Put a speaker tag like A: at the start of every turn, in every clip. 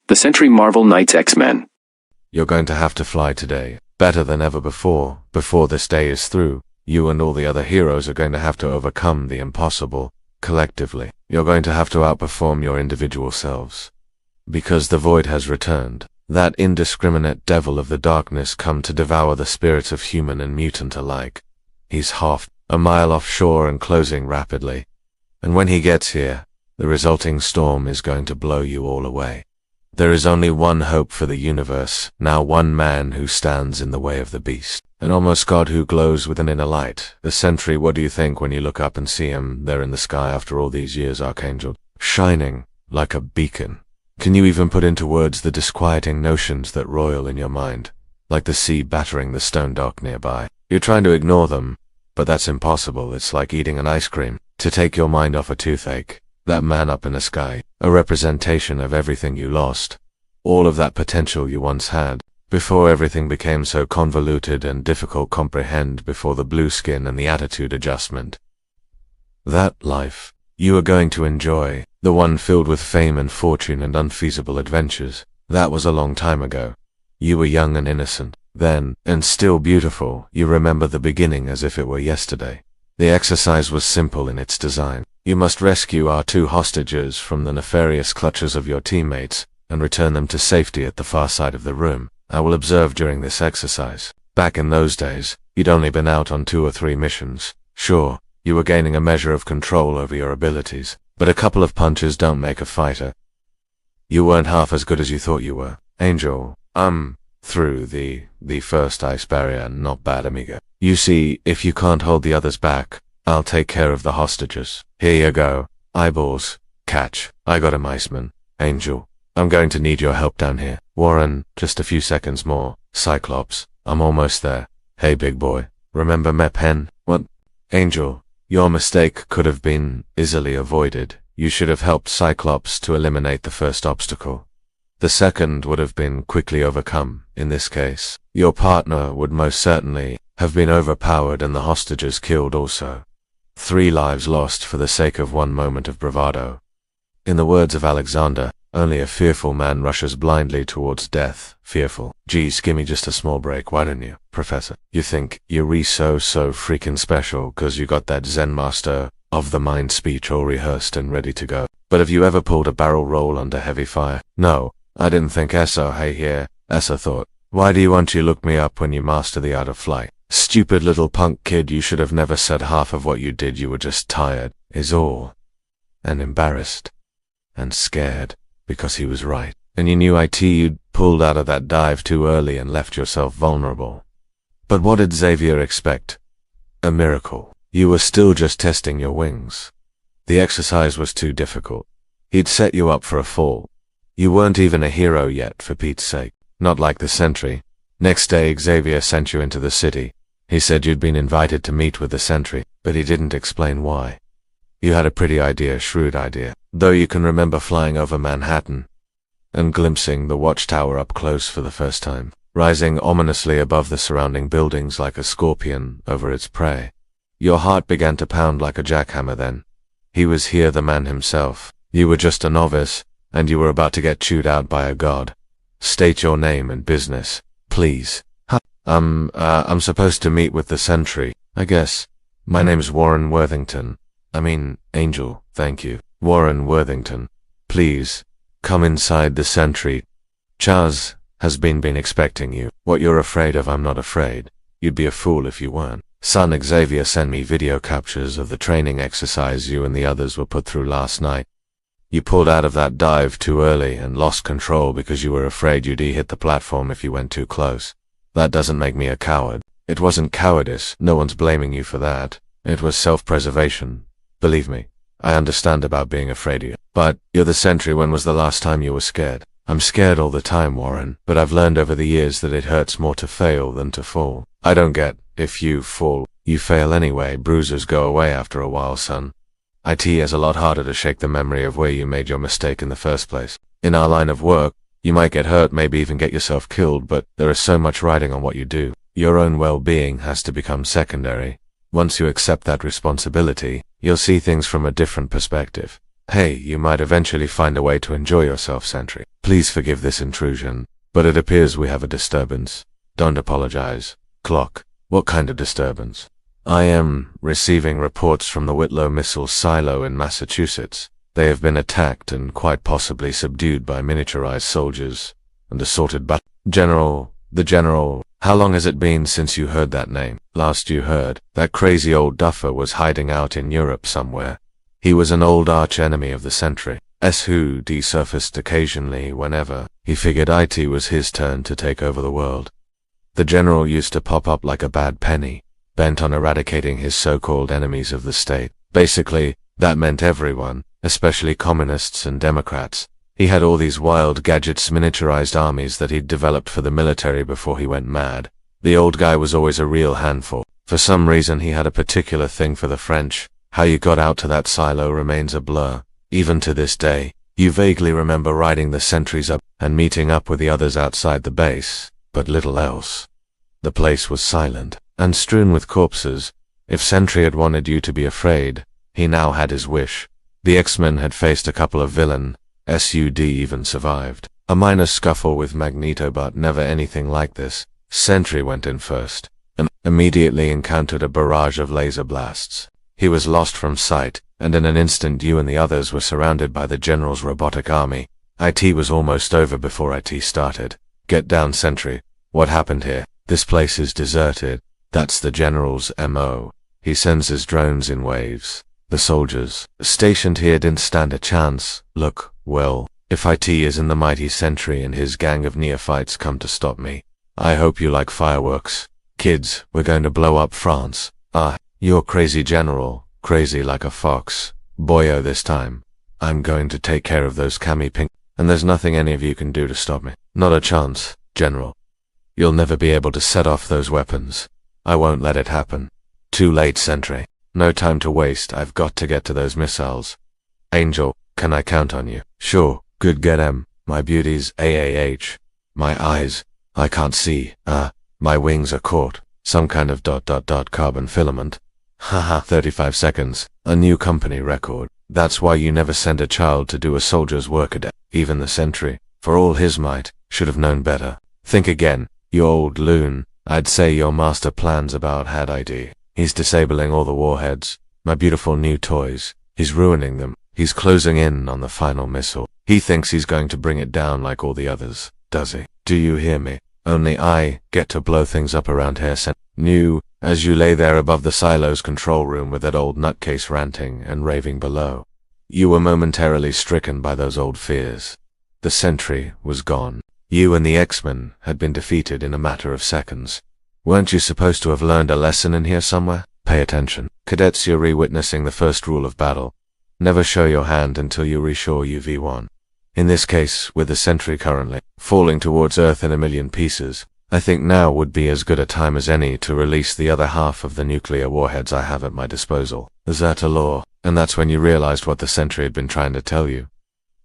A: The Sentry Marvel Knights X-Men.
B: You're going to have to fly today, better than ever before. Before this day is through, you and all the other heroes are going to have to overcome the impossible, collectively. You're going to have to outperform your individual selves. Because the void has returned, that indiscriminate devil of the darkness come to devour the spirits of human and mutant alike. He's half a mile offshore and closing rapidly. And when he gets here, the resulting storm is going to blow you all away. There is only one hope for the universe, now one man who stands in the way of the beast. An almost god who glows with an inner light. The Sentry, what do you think when you look up and see him there in the sky after all these years, Archangel? Shining like a beacon. Can you even put into words the disquieting notions that roil in your mind? Like the sea battering the stone dock nearby. You're trying to ignore them, but that's impossible. It's like eating an ice cream. To take your mind off a toothache. That man up in the sky, a representation of everything you lost, all of that potential you once had, before everything became so convoluted and difficult to comprehend, before the blue skin and the attitude adjustment. That life you were going to enjoy, the one filled with fame and fortune and unfeasible adventures, that was a long time ago. You were young and innocent, then, and still beautiful. You remember the beginning as if it were yesterday. The exercise was simple in its design. You must rescue our 2 hostages from the nefarious clutches of your teammates, and return them to safety at the far side of the room. I will observe during this exercise. Back in those days, you'd only been out on 2 or 3 missions. Sure, you were gaining a measure of control over your abilities, but a couple of punches don't make a fighter. You weren't half as good as you thought you were. Angel, through the first ice barrier, not bad, amigo. You see, if you can't hold the others back, I'll take care of the hostages. Here you go. Eyeballs. Catch. I got him, Iceman. Angel, I'm going to need your help down here. Warren, just a few seconds more. Cyclops, I'm almost there. Hey, big boy. Remember me pen? What? Angel, your mistake could have been easily avoided. You should have helped Cyclops to eliminate the first obstacle. The second would have been quickly overcome. In this case, your partner would most certainly have been overpowered and the hostages killed also. 3 lives lost for the sake of 1 moment of bravado. In the words of Alexander, only a fearful man rushes blindly towards death. Fearful. Geez, gimme just a small break, why don't you, Professor? You think you're so freaking special cause you got that Zen master of the mind speech all rehearsed and ready to go. But have you ever pulled a barrel roll under heavy fire? No, I didn't think so. Hey here, Essa thought. Why do you want to look me up when you master the art of flight? Stupid little punk kid, you should have never said half of what you did. You were just tired, is all. And embarrassed. And scared, because he was right. And you knew you'd pulled out of that dive too early and left yourself vulnerable. But what did Xavier expect? A miracle. You were still just testing your wings. The exercise was too difficult. He'd set you up for a fall. You weren't even a hero yet, for Pete's sake. Not like the Sentry. Next day Xavier sent you into the city. He said you'd been invited to meet with the Sentry, but he didn't explain why. You had a pretty idea, shrewd idea. Though you can remember flying over Manhattan and glimpsing the watchtower up close for the first time, rising ominously above the surrounding buildings like a scorpion over its prey. Your heart began to pound like a jackhammer then. He was here, the man himself. You were just a novice, and you were about to get chewed out by a god. State your name and business, please. I'm supposed to meet with the Sentry, I guess. My name's Warren Worthington. Angel, thank you. Warren Worthington. Please, come inside the Sentry. Chaz has been expecting you. What you're afraid of, I'm not afraid. You'd be a fool if you weren't. Son Xavier sent me video captures of the training exercise you and the others were put through last night. You pulled out of that dive too early and lost control because you were afraid you'd hit the platform if you went too close. That doesn't make me a coward. It wasn't cowardice, no one's blaming you for that. It was self-preservation. Believe me, I understand about being afraid of you. But, you're the Sentry, when was the last time you were scared? I'm scared all the time, Warren, but I've learned over the years that it hurts more to fail than to fall. I don't get, if you fall, you fail anyway. Bruises go away after a while, son. It is a lot harder to shake the memory of where you made your mistake in the first place. In our line of work, you might get hurt, maybe even get yourself killed, but there is so much riding on what you do. Your own well-being has to become secondary. Once you accept that responsibility, you'll see things from a different perspective. Hey, you might eventually find a way to enjoy yourself, Sentry. Please forgive this intrusion, but it appears we have a disturbance. Don't apologize. Clock. What kind of disturbance? I am receiving reports from the Whitlow missile silo in Massachusetts. They have been attacked and quite possibly subdued by miniaturized soldiers and assorted the General. How long has it been since you heard that name? Last you heard, that crazy old duffer was hiding out in Europe somewhere. He was an old arch-enemy of the Sentry, who desurfaced occasionally whenever he figured it was his turn to take over the world. The General used to pop up like a bad penny, bent on eradicating his so-called enemies of the state. Basically, that meant everyone, especially communists and Democrats. He had all these wild gadgets, miniaturized armies that he'd developed for the military before he went mad. The old guy was always a real handful. For some reason he had a particular thing for the French. How you got out to that silo remains a blur. Even to this day, you vaguely remember riding the sentries up and meeting up with the others outside the base, but little else. The place was silent and strewn with corpses. If Sentry had wanted you to be afraid, he now had his wish. The X-Men had faced a couple of villain SUD even survived. A minor scuffle with Magneto, but never anything like this. Sentry went in first, and immediately encountered a barrage of laser blasts. He was lost from sight, and in an instant you and the others were surrounded by the General's robotic army. IT was almost over before IT started. Get down, Sentry. What happened here? This place is deserted. That's the General's MO. He sends his drones in waves. The soldiers stationed here didn't stand a chance. Look, well, if IT isn't the mighty Sentry and his gang of neophytes come to stop me. I hope you like fireworks. Kids, we're going to blow up France. You're crazy, General. Crazy like a fox. Boyo this time. I'm going to take care of those cami pink, and there's nothing any of you can do to stop me. Not a chance, General. You'll never be able to set off those weapons. I won't let it happen. Too late, Sentry. No time to waste. I've got to get to those missiles. Angel, can I count on you? Sure. Good, get 'em. My beauties, AAH. My eyes. I can't see. My wings are caught. Some kind of ... carbon filament. Haha, 35 seconds. A new company record. That's why you never send a child to do a soldier's work a day. Even the Sentry, for all his might, should have known better. Think again, you old loon. I'd say your master plan's about had ID. He's disabling all the warheads. My beautiful new toys. He's ruining them. He's closing in on the final missile. He thinks he's going to bring it down like all the others, does he? Do you hear me? Only I get to blow things up around here, New, as you lay there above the silo's control room with that old nutcase ranting and raving below. You were momentarily stricken by those old fears. The Sentry was gone. You and the X-Men had been defeated in a matter of seconds. Weren't you supposed to have learned a lesson in here somewhere? Pay attention. Cadets, you're re-witnessing the first rule of battle. Never show your hand until you reassure you've won. In this case, with the Sentry currently falling towards Earth in a million pieces, I think now would be as good a time as any to release the other half of the nuclear warheads I have at my disposal. Is that a law? And that's when you realized what the Sentry had been trying to tell you.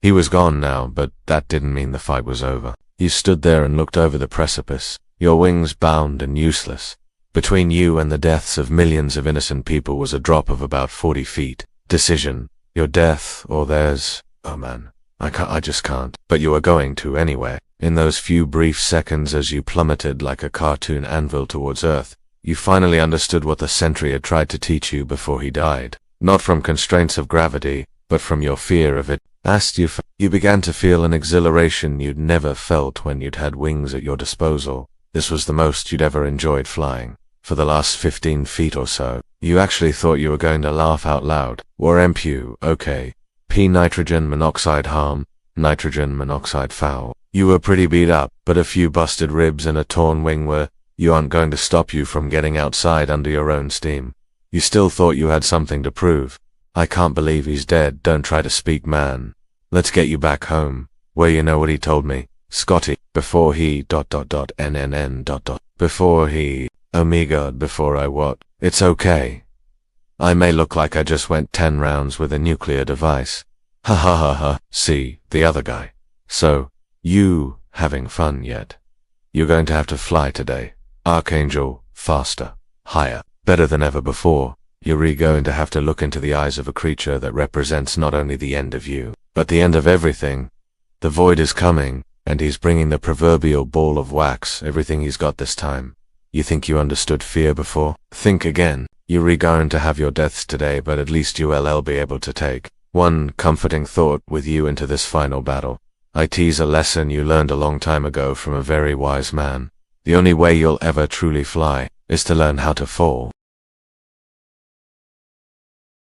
B: He was gone now, but that didn't mean the fight was over. You stood there and looked over the precipice, your wings bound and useless. Between you and the deaths of millions of innocent people was a drop of about 40 feet. Decision. Your death or theirs. Oh man. I just can't. But you were going to anyway. In those few brief seconds as you plummeted like a cartoon anvil towards Earth, you finally understood what the Sentry had tried to teach you before he died. Not from constraints of gravity, but from your fear of it. You began to feel an exhilaration you'd never felt when you'd had wings at your disposal. This was the most you'd ever enjoyed flying. For the last 15 feet or so, you actually thought you were going to laugh out loud. Or MPU, okay. P nitrogen monoxide harm, nitrogen monoxide foul. You were pretty beat up, but a few busted ribs and a torn wing aren't going to stop you from getting outside under your own steam. You still thought you had something to prove. I can't believe he's dead. Don't try to speak, man. Let's get you back home. Where you know what he told me? Scotty, before he ... NNN ... Before he... Oh me god, before I what? It's okay. I may look like I just went 10 rounds with a nuclear device. Ha ha ha ha. See, the other guy. So, you having fun yet? You're going to have to fly today. Archangel, faster, higher, better than ever before. You're going to have to look into the eyes of a creature that represents not only the end of you, but the end of everything. The void is coming, and he's bringing the proverbial ball of wax, everything he's got this time. You think you understood fear before? Think again. You're going to have your deaths today, but at least you'll be able to take one comforting thought with you into this final battle. I tease a lesson you learned a long time ago from a very wise man. The only way you'll ever truly fly is to learn how to fall.